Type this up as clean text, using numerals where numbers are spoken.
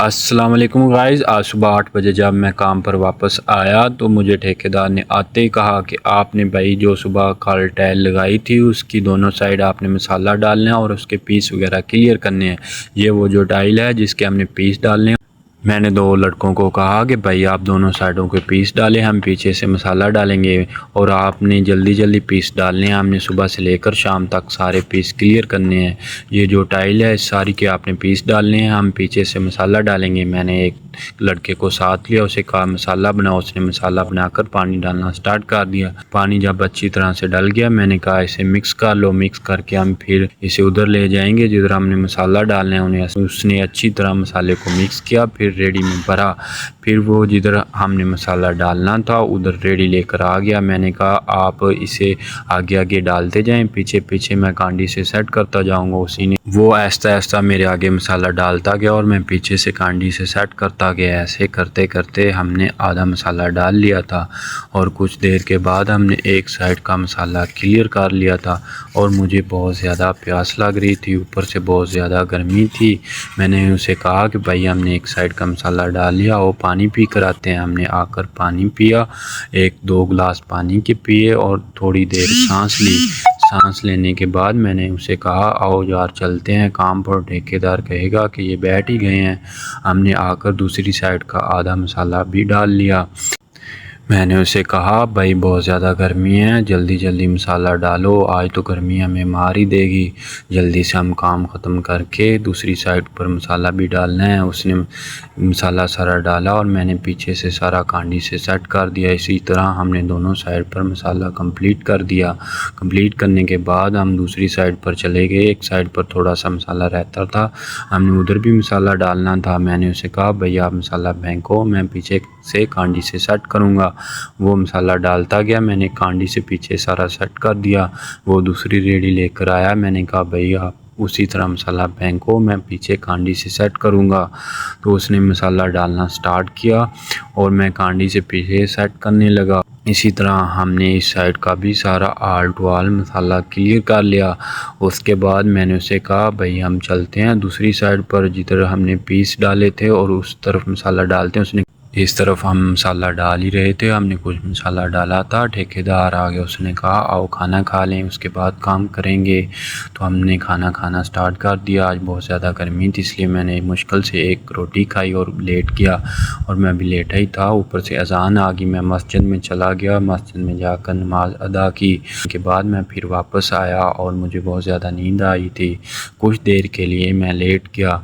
अस्सलाम वालेकुम गाइज़। आज सुबह 8 बजे जब मैं काम पर वापस आया तो मुझे ठेकेदार ने आते ही कहा कि आपने भाई जो सुबह कल टाइल लगाई थी उसकी दोनों साइड आपने मसाला डालना है और उसके पीस वगैरह क्लियर करने हैं। ये वो जो टाइल है जिसके हमने पीस डालने हैं। मैंने दो लड़कों को कहा कि भाई आप दोनों साइडों के पीस डालें, हम पीछे से मसाला डालेंगे और आपने जल्दी जल्दी पीस डालने हैं। हमने सुबह से लेकर शाम तक सारे पीस क्लियर करने हैं। ये जो टाइल है सारी के आपने पीस डालने हैं, हम पीछे से मसाला डालेंगे। मैंने एक लड़के को साथ लिया, उसे कहा मसाला बनाओ। उसने मसाला बनाकर पानी डालना स्टार्ट कर दिया। पानी जब अच्छी तरह से डल गया मैंने कहा इसे मिक्स कर लो। मिक्स करके हम फिर इसे उधर ले जाएंगे जिधर हमने मसाला डालना है उन्हें। उसने अच्छी तरह मसाले को मिक्स किया, फिर रेडी में भरा। फिर वो जिधर हमने मसाला डालना था उधर रेडी लेकर आ गया। मैंने कहा आप इसे आगे आगे डालते जाएं, पीछे पीछे मैं कांडी से सेट करता जाऊंगा। उसी ने वो आहिस्ता आहिस्ता मेरे आगे मसाला डालता गया और मैं पीछे से कांडी से सेट करता गया। ऐसे करते करते हमने आधा मसाला डाल लिया था और कुछ देर के बाद हमने एक साइड का मसाला क्लियर कर लिया था। और मुझे बहुत ज़्यादा प्यास लग रही थी, ऊपर से बहुत ज़्यादा गर्मी थी। मैंने उसे कहा कि भाई हमने एक साइड का मसाला डाल लिया और पानी पी कर आते हैं। हमने आकर पानी पिया, 1-2 गिलास पानी के पिए और थोड़ी देर सांस ली। सांस लेने के बाद मैंने उसे कहा आओ यार चलते हैं काम पर। ठेकेदार कहेगा कि ये बैठ ही गए हैं। हमने आकर दूसरी साइड का आधा मसाला भी डाल लिया। मैंने उसे कहा भाई बहुत ज़्यादा गर्मी है, जल्दी जल्दी मसाला डालो, आज तो गर्मी हमें मार ही देगी। जल्दी से हम काम ख़त्म करके दूसरी साइड पर मसाला भी डालना है। उसने मसाला सारा डाला और मैंने पीछे से सारा कांडी से सेट कर दिया। इसी तरह हमने दोनों साइड पर मसाला कंप्लीट कर दिया। कंप्लीट करने के बाद हम दूसरी साइड पर चले गए। एक साइड पर थोड़ा सा मसाला रहता था, हमने उधर भी मसाला डालना था। मैंने उसे कहा भैया आप मसाला फेंको, मैं पीछे से कांडी से सेट करूँगा। वो मसाला डालता गया, मैंने कांडी से पीछे सारा सेट कर दिया। वो दूसरी रेडी लेकर आया। मैंने कहा भैया उसी तरह मसाला फेंको, मैं पीछे कांडी से सेट करूँगा। तो उसने मसाला डालना स्टार्ट किया और मैं कांडी से पीछे सेट करने लगा। इसी तरह हमने इस साइड का भी सारा आल टू आल मसाला क्लियर कर लिया। उसके बाद मैंने उसे कहा भाई हम चलते हैं दूसरी साइड पर जिधर हमने पीस डाले थे और उस तरफ मसाला डालते हैं। उसने इस तरफ हम मसाला डाल ही रहे थे, हमने कुछ मसाला डाला था। ठेकेदार आ गया, उसने कहा आओ खाना खा लें उसके बाद काम करेंगे। तो हमने खाना खाना स्टार्ट कर दिया। आज बहुत ज़्यादा गर्मी थी इसलिए मैंने मुश्किल से एक रोटी खाई और लेट गया और मैं अभी लेटा ही था। ऊपर से अजान आ गई, मैं मस्जिद में चला गया। मस्जिद में जाकर नमाज अदा की के बाद मैं फिर वापस आया और मुझे बहुत ज़्यादा नींद आई थी। कुछ देर के लिए मैं लेट गया।